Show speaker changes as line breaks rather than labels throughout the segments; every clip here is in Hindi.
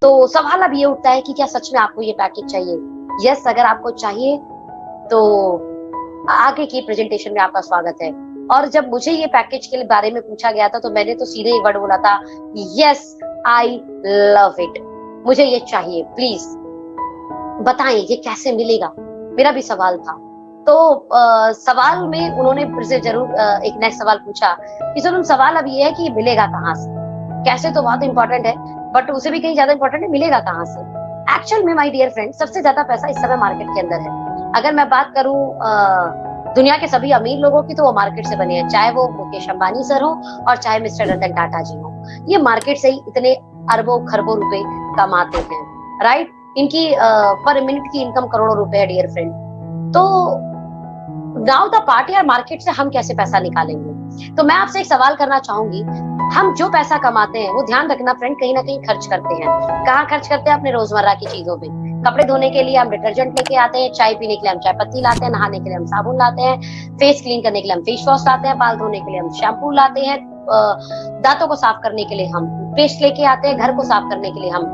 तो सवाल अब ये उठता है कि क्या सच में आपको ये पैकेज चाहिए? यस, अगर आपको चाहिए तो आगे की प्रेजेंटेशन में आपका स्वागत है। और जब मुझे ये पैकेज के बारे में पूछा गया था तो मैंने तो सीधे ही वर्ड बोला था, यस आई लव इट, मुझे ये चाहिए, प्लीज बताएं ये कैसे मिलेगा, मेरा भी सवाल था। तो सवाल में उन्होंने फिर से जरूर एक नेक्स्ट सवाल पूछा कि सुनो, सवाल अब ये है कि ये मिलेगा कहाँ से। कैसे तो बहुत इंपॉर्टेंट है, बट उसे भी कहीं ज्यादा इंपॉर्टेंट है मिलेगा कहाँ से। एक्चुअल में माय डियर फ्रेंड, सबसे ज्यादा पैसा इस समय मार्केट के अंदर है। अगर मैं बात करूं दुनिया के सभी अमीर लोगों की, तो वो मार्केट से बने हैं, चाहे वो मुकेश अंबानी सर हो और चाहे मिस्टर रतन टाटा जी हो। ये मार्केट से ही इतने अरबों खरबों रुपए कमाते हैं, राइट। इनकी पर मिनट की इनकम करोड़ों रुपए है डियर फ्रेंड। तो नाउ द पार्ट, यार मार्केट से हम कैसे पैसा निकालेंगे? तो मैं आपसे एक सवाल करना चाहूंगी, हम जो पैसा कमाते हैं वो ध्यान रखना फ्रेंड, कहीं ना कहीं खर्च करते हैं। कहाँ खर्च करते हैं? अपने रोजमर्रा की चीजों पे। कपड़े धोने के लिए हम डिटर्जेंट लेके आते हैं, चाय पीने के लिए हम चाय पत्ती लाते हैं, नहाने के लिए हम साबुन लाते हैं, फेस क्लीन करने के लिए हम फेस वॉश लाते हैं, बाल धोने के लिए हम शैम्पू लाते हैं, दांतों को साफ करने के लिए हम पेस्ट लेके आते हैं, घर को साफ करने के लिए हम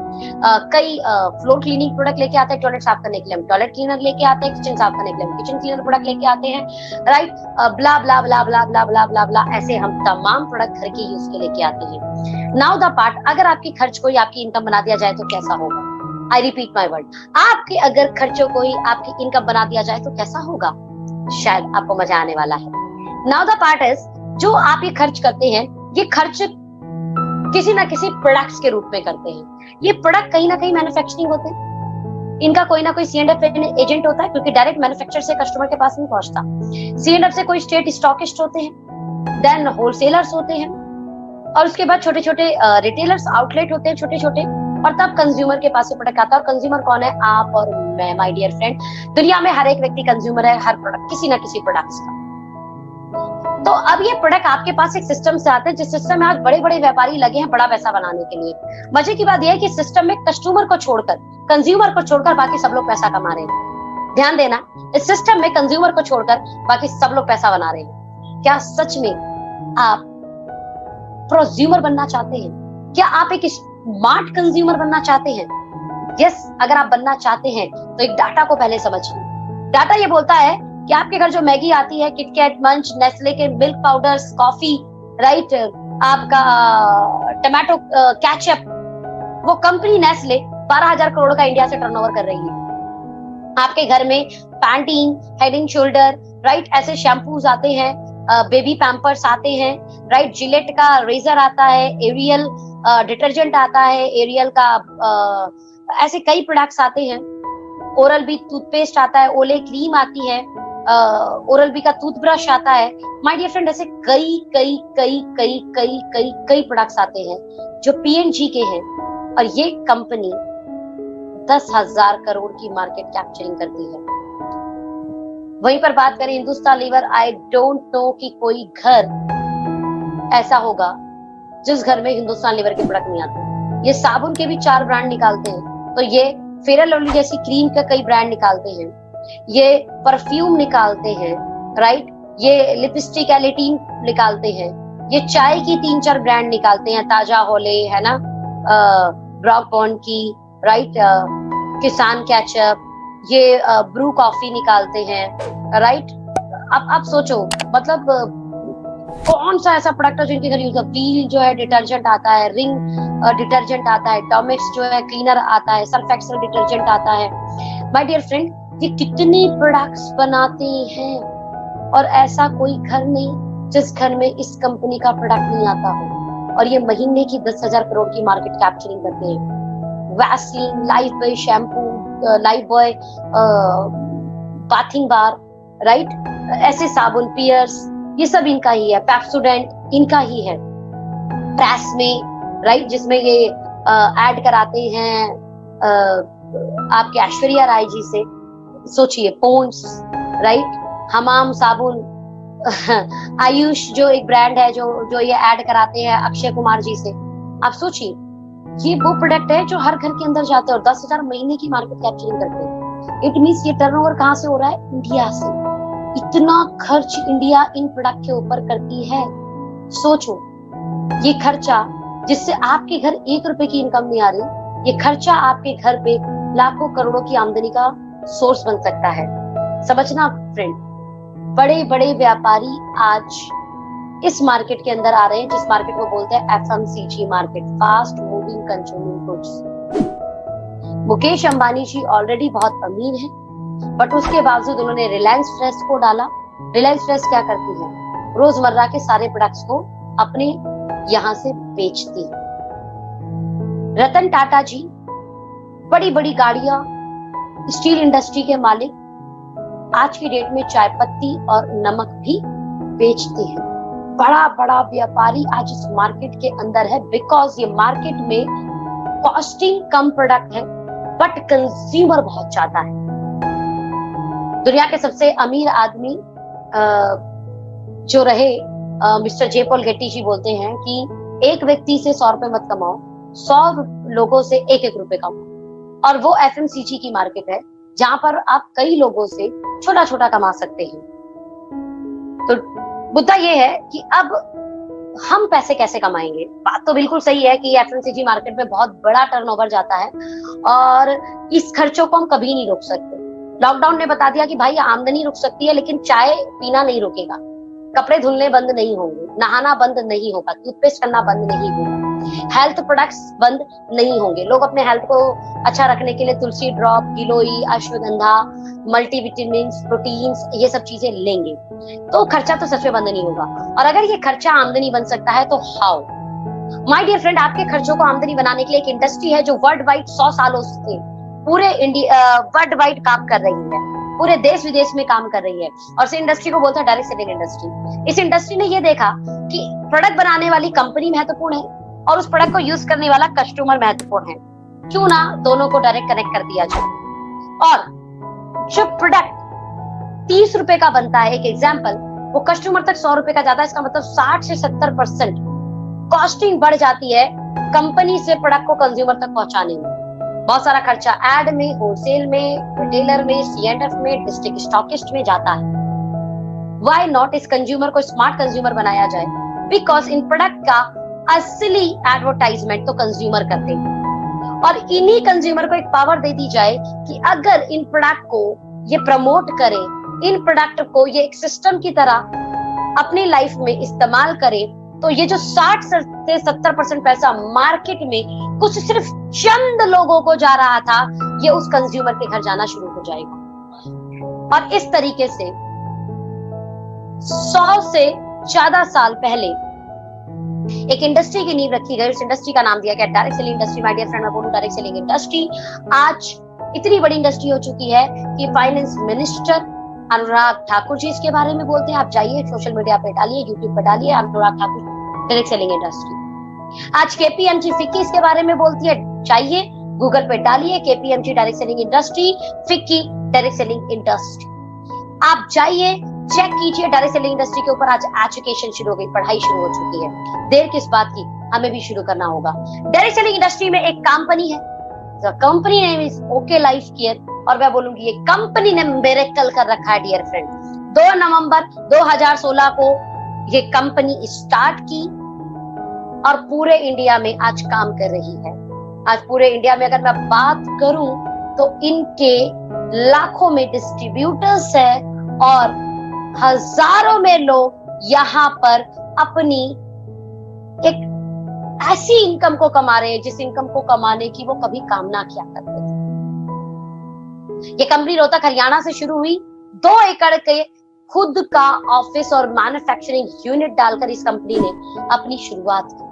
कई फ्लोर क्लीनिंग प्रोडक्ट लेके आते हैं, टॉयलेट साफ करने के लिए हम टॉयलेट क्लीनर लेके आते हैं, किचन साफ करने के लिए हम किचन क्लीनर प्रोडक्ट लेके आते हैं, राइट। ब्ला ब्ला ब्ला ब्ला ब्ला ब्ला ब्ला ब्ला, ऐसे हम तमाम प्रोडक्ट घर के यूज के लेके आते हैं। नाउ द पार्ट, अगर आपकी खर्च को ही आपकी इनकम बना दिया जाए तो कैसा होगा? आई रिपीट माई वर्ड, आपके अगर खर्चों को ही आपकी इनकम बना दिया जाए तो कैसा होगा? शायद आपको मजा आने वाला है। नाउ द पार्ट इज, जो आप ये खर्च करते हैं, ये खर्च किसी ना किसी प्रोडक्ट्स के रूप में करते हैं। ये प्रोडक्ट कहीं ना कहीं मैन्युफैक्चरिंग होते हैं, इनका कोई ना कोई C&F एजेंट होता है, क्योंकि डायरेक्ट मैन्युफैक्चर से कस्टमर के पास नहीं पहुंचता। C&F से कोई स्टेट स्टॉकिस्ट होते हैं, देन होलसेलर्स होते हैं, और उसके बाद छोटे छोटे रिटेलर्स आउटलेट होते हैं छोटे छोटे, और तब कंज्यूमर के पास प्रोडक्ट आता है। और कंज्यूमर कौन है? आप और मैं, माय डियर फ्रेंड। दुनिया में हर एक व्यक्ति कंज्यूमर है, हर प्रोडक्ट किसी ना किसी प्रोडक्ट्स का। तो अब ये प्रोडक्ट आपके पास एक सिस्टम से आते हैं, जिस सिस्टम में आज बड़े बड़े व्यापारी लगे हैं बड़ा पैसा बनाने के लिए। मजे की बात यह है कि सिस्टम में कस्टमर को छोड़कर, कंज्यूमर को छोड़कर बाकी सब लोग पैसा कमा रहे हैं। ध्यान देना, इस सिस्टम में कंज्यूमर को छोड़कर बाकी सब लोग पैसा बना रहे हैं। क्या सच में आप प्रोज्यूमर बनना चाहते हैं? क्या आप एक स्मार्ट कंज्यूमर बनना चाहते हैं? यस, अगर आप बनना चाहते हैं तो एक डाटा को पहले समझिए। डाटा ये बोलता है कि आपके घर जो मैगी आती है, किटकैट, मंच, नेस्ले के मिल्क पाउडर्स, कॉफी, राइट, आपका टमाटो केचप, वो कंपनी नेस्ले 12,000 करोड़ का इंडिया से टर्नओवर कर रही है। आपके घर में Pantene, head and shoulder, right, ऐसे शैम्पूज आते हैं, बेबी पैम्पर्स आते हैं, राइट, जिलेट का रेजर आता है, एरियल डिटर्जेंट आता है, एरियल का ऐसे कई प्रोडक्ट्स आते हैं, ओरल बी टूथपेस्ट आता है, ओले क्रीम आती है, ओरल बी का टूथब्रश आता है। माय डियर फ्रेंड, ऐसे कई कई कई कई कई कई कई प्रोडक्ट्स आते हैं जो P&G के हैं, और ये कंपनी 10,000 करोड़ की मार्केट कैप्चरिंग करती है। वहीं पर बात करें Hindustan Lever, I don't know कि कोई घर ऐसा होगा जिस घर में हिंदुस्तान लीवर के प्रोडक्ट नहीं आते। ये साबुन के भी 4 ब्रांड निकालते हैं, तो ये फेयर एंड लवली जैसी क्रीम का कई ब्रांड निकालते हैं, ये परफ्यूम निकालते हैं, राइट, ये लिपस्टिक एलिटीन निकालते हैं, ये चाय की 3-4 ब्रांड निकालते हैं, ताजा होले है ना, ब्रॉक बॉन्ड की, राइट, किसान केचप, ये ब्रू कॉफी निकालते हैं, राइट। अब आप सोचो, मतलब कौन सा ऐसा प्रोडक्ट है जो इनके घर यूज है? व्हील जो है डिटर्जेंट आता है, रिंग डिटर्जेंट आता है, डोमेक्स जो है क्लीनर आता है, सर्फ एक्सेल डिटर्जेंट आता है। माय डियर फ्रेंड, ये कितने प्रोडक्ट्स बनाते हैं, और ऐसा कोई घर नहीं जिस घर में इस कंपनी का प्रोडक्ट नहीं आता हो। और ये महीने की 10,000 करोड़ की मार्केट कैप्चरिंग करते हैं। Vaseline, life boy shampoo, life boy bathing bar, right, ऐसे साबुन, पियर्स, ये सब इनका ही है। पेप्सोडेंट इनका ही है। प्रेस में, राइट, जिसमें ये ऐड कराते हैं आपके ऐश्वर्या राय जी से। सोचिए, पोन्स, राइट, हमाम साबुन, आयुष जो एक ब्रांड है जो ये ऐड कराते हैं अक्षय कुमार जी से। आप सोचिए, ये वो प्रोडक्ट है जो हर घर के अंदर जाते हैं और 10,000 महीने की मार्केट कैप्चरिंग करते हैं। इट मींस ये टर्नओवर कहां से हो रहा है? इंडिया से। इतना खर्च इंडिया इन प्रोडक्ट के ऊपर करती है। सोचो, ये खर्चा जिससे आपके घर 1 रुपए की इनकम नहीं आ रही, ये खर्चा आपके घर पे लाखों करोड़ों की आमदनी का सोर्स बन सकता है। समझना फ्रेंड, बड़े बड़े व्यापारी आज इस मार्केट के अंदर आ रहे हैं, जिस मार्केट को बोलते हैं FMCG market, fast moving consuming goods. Mukesh Ambani ji already बहुत अमीर हैं, बट उसके बावजूद उन्होंने रिलायंस फ्रेश को डाला। रिलायंस फ्रेश क्या करती है? रोजमर्रा के सारे प्रोडक्ट्स को अपने यहां से बेचती है। रतन टाटा जी बड़ी बड़ी गाड़ियां, स्टील इंडस्ट्री के मालिक, आज की डेट में चाय पत्ती और नमक भी बेचते हैं। बड़ा बड़ा व्यापारी आज इस मार्केट के अंदर है, बिकॉज ये मार्केट में कॉस्टिंग कम प्रोडक्ट है बट कंज्यूमर बहुत ज्यादा है। दुनिया के सबसे अमीर आदमी जो रहे मिस्टर जे पॉल गेटी जी बोलते हैं कि एक व्यक्ति से 100 रुपए मत कमाओ, 100 लोगों से एक एक रुपए कमाओ। और वो FMCG की मार्केट है जहां पर आप कई लोगों से छोटा छोटा कमा सकते हैं। तो मुद्दा ये है कि अब हम पैसे कैसे कमाएंगे। बात तो बिल्कुल सही है कि FMCG मार्केट में बहुत बड़ा टर्नओवर जाता है और इस खर्चों को हम कभी नहीं रोक सकते। लॉकडाउन ने बता दिया कि भाई आमदनी रुक सकती है लेकिन चाय पीना नहीं रुकेगा, कपड़े धुलने बंद नहीं होंगे, नहाना बंद नहीं होगा, टूथपेस्ट करना बंद नहीं होगा, हेल्थ प्रोडक्ट्स बंद नहीं होंगे। लोग अपने हेल्थ को अच्छा रखने के लिए tulsi drop, giloy, ashwagandha, multivitamin, proteins, ये सब चीजें लेंगे, तो खर्चा तो सच में बंद नहीं होगा। और अगर ये खर्चा आमदनी बन सकता है तो हाउ? माय डियर फ्रेंड, आपके खर्चों को आमदनी बनाने के लिए एक इंडस्ट्री है जो वर्ल्ड वाइड 100 सालों से पूरे वर्ल्ड वाइड काम कर रही है, पूरे देश विदेश में काम कर रही है, और इस इंडस्ट्री को बोलते हैं डायरेक्ट सेलिंग इंडस्ट्री। इस इंडस्ट्री ने ये देखा कि प्रोडक्ट बनाने वाली कंपनी महत्वपूर्ण है और उस प्रोडक्ट को यूज करने वाला कस्टमर महत्वपूर्ण है, क्यों ना दोनों को डायरेक्ट कनेक्ट कर दिया जाए। और जो प्रोडक्ट 30 रुपए का बनता है, एक एग्जाम्पल, वो कस्टमर तक 100 रुपए का जाता है, इसका मतलब 60 से 70% कॉस्टिंग बढ़ जाती है कंपनी से प्रोडक्ट को कंज्यूमर तक पहुंचाने में। बहुत सारा खर्चा एड में, होलसेल में, रिटेलर में, C&F में, डिस्ट्रिक्ट स्टॉकिस्ट में जाता है। व्हाई नॉट इस कंज्यूमर को स्मार्ट कंज्यूमर बनाया जाए? बिकॉज इन प्रोडक्ट का असली एडवर्टाइजमेंट तो कंज्यूमर करते हैं और इन्हीं कंज्यूमर को एक पावर दे दी जाए कि अगर इन प्रोडक्ट को ये प्रमोट करे, इन प्रोडक्ट को ये एक सिस्टम की तरह अपनी लाइफ में इस्तेमाल करे, तो ये जो 60 से 70% पैसा मार्केट में कुछ सिर्फ चंद लोगों को जा रहा था, ये उस कंज्यूमर के घर जाना शुरू हो जाएगा। और इस तरीके से 100 से ज्यादा साल पहले एक इंडस्ट्री की नींव रखी गई। उस इंडस्ट्री का नाम दिया गया direct selling industry. My dear friend, मैं बोलूं डायरेक्ट सेलिंग इंडस्ट्री आज इतनी बड़ी इंडस्ट्री हो चुकी है कि फाइनेंस मिनिस्टर अनुराग ठाकुर जी इसके बारे में बोलते हैं। आप जाइए सोशल मीडिया पे डालिए, यूट्यूब पे डालिए, Anurag Thakur direct selling industry. आज KPMG फिक्की इसके बारे में बोलती है, चाहिए गूगल पे डालिए KPMG direct selling industry, FICCI direct selling industry. आप जाइए चेक कीजिए, डायरेक्ट सेलिंग इंडस्ट्री के ऊपर आज एजुकेशन शुरू हो गई, पढ़ाई शुरू हो चुकी है। देर किस बात की, हमें भी शुरू करना होगा। डायरेक्ट सेलिंग इंडस्ट्री में एक कंपनी है, company name is okay life care, और मैं बोलूंगी ये कंपनी ने मिरेकल कर रखा है डियर फ्रेंड। 2 नवंबर 2016 को ये कंपनी स्टार्ट की और पूरे इंडिया में आज काम कर रही है। आज पूरे इंडिया में अगर मैं बात करूं तो इनके लाखों में डिस्ट्रीब्यूटर्स है और हजारों में लोग यहाँ पर अपनी एक ऐसी इनकम को कमा रहे हैं जिस इनकम को कमाने की वो कभी कामना किया करते थे। ये कंपनी रोहतक हरियाणा से शुरू हुई। 2 एकड़ के खुद का ऑफिस और मैन्युफैक्चरिंग यूनिट डालकर इस कंपनी ने अपनी शुरुआत की।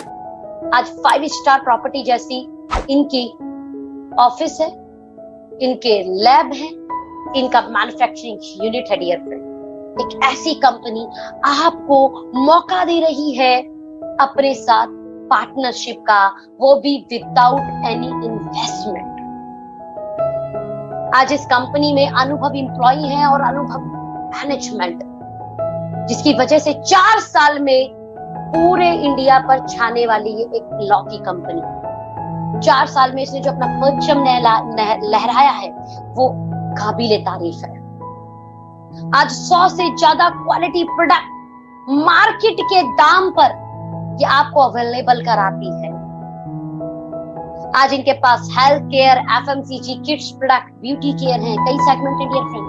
आज 5 स्टार प्रॉपर्टी जैसी इनकी ऑफिस है, इनके लैब है, इनका मैन्युफैक्चरिंग यूनिट है डियर फ्रेंड। एक ऐसी कंपनी आपको मौका दे रही है अपने साथ पार्टनरशिप का, वो भी विदाउट एनी इन्वेस्टमेंट। आज इस कंपनी में अनुभवी एम्प्लॉई हैं और अनुभवी मैनेजमेंट, जिसकी वजह से 4 साल में पूरे इंडिया पर छाने वाली ये एक लौकी कंपनी। 4 साल में इसने जो अपना परचम लहराया है वो काबिले तारीफ है। आज 100 से ज्यादा क्वालिटी प्रोडक्ट मार्केट के दाम पर ये आपको अवेलेबल कराती है। आज इनके पास health care, FMCG, kids product, beauty care है, कई सेगमेंट इंडियन फ्रेंड।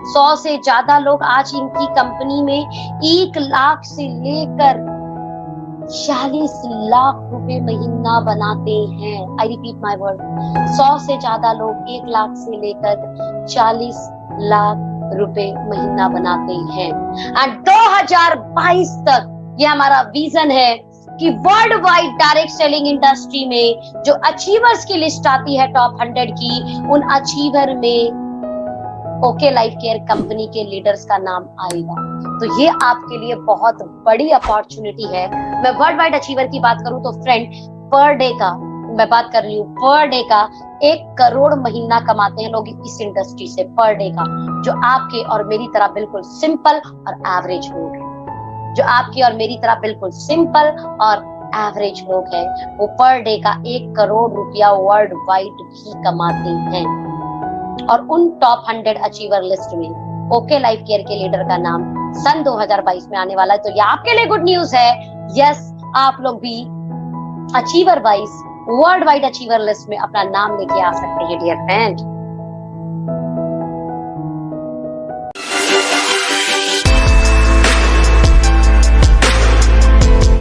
100 से ज्यादा लोग आज इनकी कंपनी में 1 लाख से लेकर 40 लाख रुपए महीना बनाते हैं। आई रिपीट माय वर्ड, 100 से ज्यादा लोग 1 लाख से लेकर 40 लाख रुपए महीना बनाते हैं। एंड 2022 तक ये हमारा विजन है कि world wide direct selling industry में जो अचीवर्स की लिस्ट आती है टॉप 100 की, उन अचीवर में ओके लाइफ केयर कंपनी के लीडर्स का नाम आएगा। तो ये आपके लिए बहुत बड़ी अपॉर्चुनिटी है। मैं वर्ल्ड वाइड अचीवर की बात करूं तो फ्रेंड, पर डे का मैं बात कर रही हूँ, पर डे का 1 करोड़ महीना कमाते हैं लोग इस इंडस्ट्री से, पर डे का, जो आपके और मेरी तरह बिल्कुल सिंपल और एवरेज लोग हैं। जो आपकी और मेरी तरह बिल्कुल सिंपल और एवरेज लोग हैं, वो पर डे का 1 करोड़ रुपया वर्ल्ड वाइड भी कमाते हैं। और उन टॉप 100 अचीवर लिस्ट में ओके लाइफ केयर के लीडर का नाम सन 2022 में आने वाला है। तो ये आपके लिए गुड न्यूज है। यस, आप लोग भी achiever wise world wide achiever list में अपना नाम लेके आ सकते हैं डियर फ्रेंड।